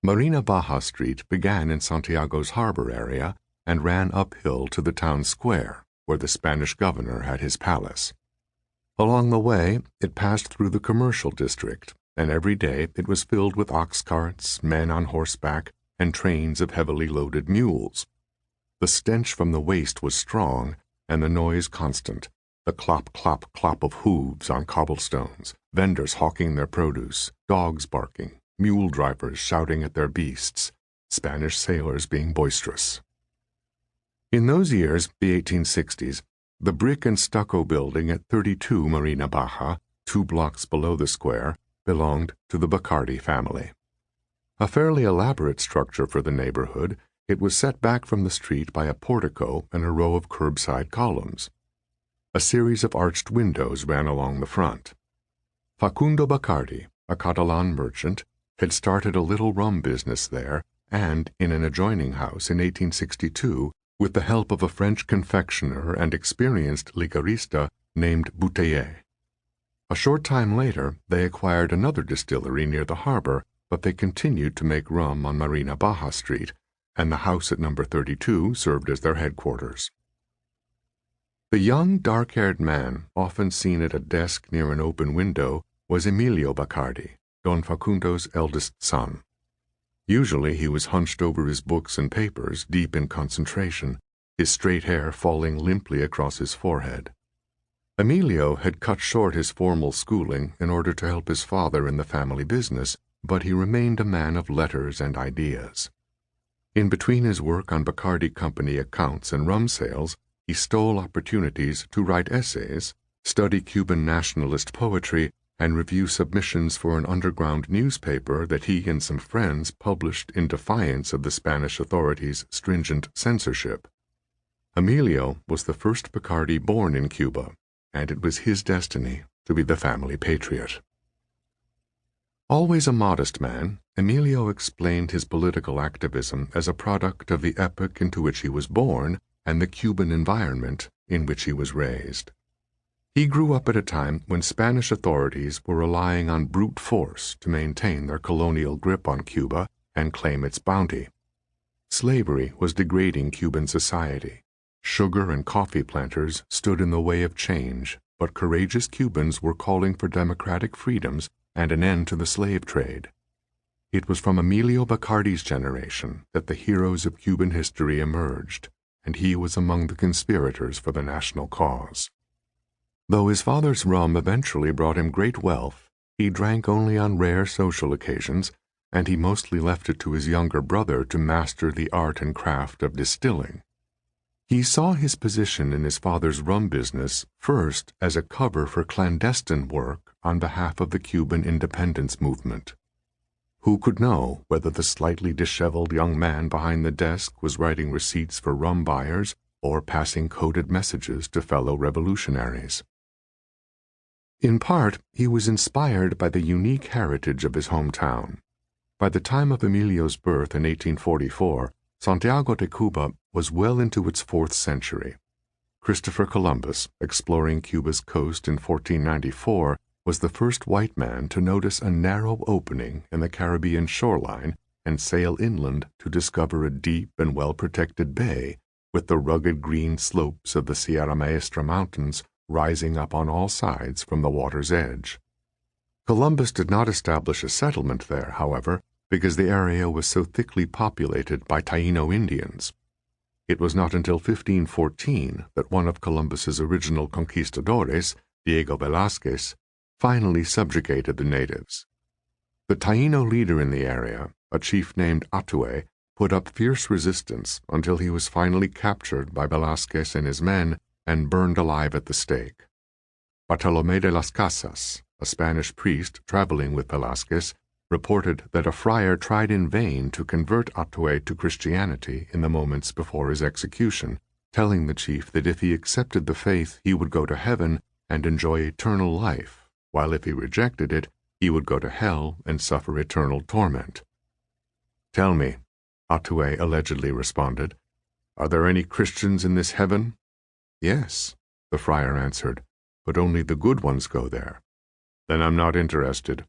Marina Baja Street began in Santiago's harbor area and ran uphill to the town square, where the Spanish governor had his palace. Along the way, it passed through the commercial district, and every day it was filled with ox carts, men on horseback, and trains of heavily loaded mules. The stench from the waste was strong, and the noise constant, the clop, clop, clop of hooves on cobblestones, vendors hawking their produce, dogs barking, mule drivers shouting at their beasts, Spanish sailors being boisterous. In those years, the 1860s, the brick and stucco building at 32 Marina Baja, 2 blocks below the square, belonged to the Bacardi family. A fairly elaborate structure for the neighborhood, it was set back from the street by a portico and a row of curbside columns. A series of arched windows ran along the front. Facundo Bacardi, a Catalan merchant, had started a little rum business there and in an adjoining house in 1862 with the help of a French confectioner and experienced liquorista named Bouteiller. A short time later, they acquired another distillery near the harbor, but they continued to make rum on Marina Baja Street, and the house at number 32 served as their headquarters. The young, dark-haired man, often seen at a desk near an open window, was Emilio Bacardi, Don Facundo's eldest son. Usually he was hunched over his books and papers, deep in concentration, his straight hair falling limply across his forehead. Emilio had cut short his formal schooling in order to help his father in the family business, but he remained a man of letters and ideas. In between his work on Bacardi Company accounts and rum sales, he stole opportunities to write essays, study Cuban nationalist poetry, and review submissions for an underground newspaper that he and some friends published in defiance of the Spanish authorities' stringent censorship. Emilio was the first Bacardi born in Cuba, and it was his destiny to be the family patriot. Always a modest man, Emilio explained his political activism as a product of the epoch into which he was born and the Cuban environment in which he was raised. He grew up at a time when Spanish authorities were relying on brute force to maintain their colonial grip on Cuba and claim its bounty. Slavery was degrading Cuban society. Sugar and coffee planters stood in the way of change, but courageous Cubans were calling for democratic freedoms and an end to the slave trade. It was from Emilio Bacardi's generation that the heroes of Cuban history emerged, and he was among the conspirators for the national cause. Though his father's rum eventually brought him great wealth, he drank only on rare social occasions, and he mostly left it to his younger brother to master the art and craft of distilling. He saw his position in his father's rum business first as a cover for clandestine work on behalf of the Cuban independence movement. Who could know whether the slightly disheveled young man behind the desk was writing receipts for rum buyers or passing coded messages to fellow revolutionaries? In part, he was inspired by the unique heritage of his hometown. By the time of Emilio's birth in 1844, Santiago de Cuba was well into its 4th century. Christopher Columbus, exploring Cuba's coast in 1494, was the first white man to notice a narrow opening in the Caribbean shoreline and sail inland to discover a deep and well-protected bay with the rugged green slopes of the Sierra Maestra Mountains rising up on all sides from the water's edge. Columbus did not establish a settlement there, however, because the area was so thickly populated by Taino Indians. It was not until 1514 that one of Columbus's original conquistadores, Diego Velázquez, finally subjugated the natives. The Taino leader in the area, a chief named Atue, put up fierce resistance until he was finally captured by Velázquez and his men and burned alive at the stake. Bartolomé de las Casas, a Spanish priest traveling with Velázquez, reported that a friar tried in vain to convert Atue to Christianity in the moments before his execution, telling the chief that if he accepted the faith he would go to heaven and enjoy eternal life, while if he rejected it, he would go to hell and suffer eternal torment. "Tell me," Atue allegedly responded, "are there any Christians in this heaven?" "Yes," the friar answered, "but only the good ones go there." "Then I'm not interested,"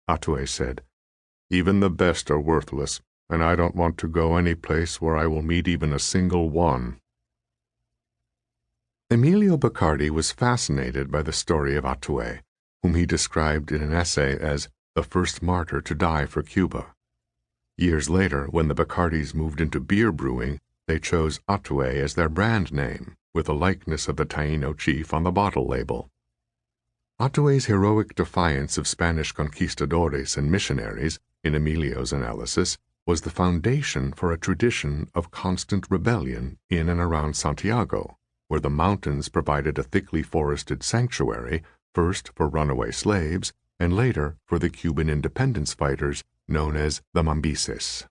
Atue said. Even the best are worthless, and I don't want to go any place where I will meet even a single one." Emilio Bacardi was fascinated by the story of Atuay, whom he described in an essay as the first martyr to die for Cuba. Years later, when the Bacardis moved into beer brewing, they chose Atuay as their brand name, with a likeness of the Taino chief on the bottle label. Atuay's heroic defiance of Spanish conquistadores and missionaries, in Emilio's analysis, was the foundation for a tradition of constant rebellion in and around Santiago, where the mountains provided a thickly forested sanctuary, first for runaway slaves, and later for the Cuban independence fighters known as the Mambises.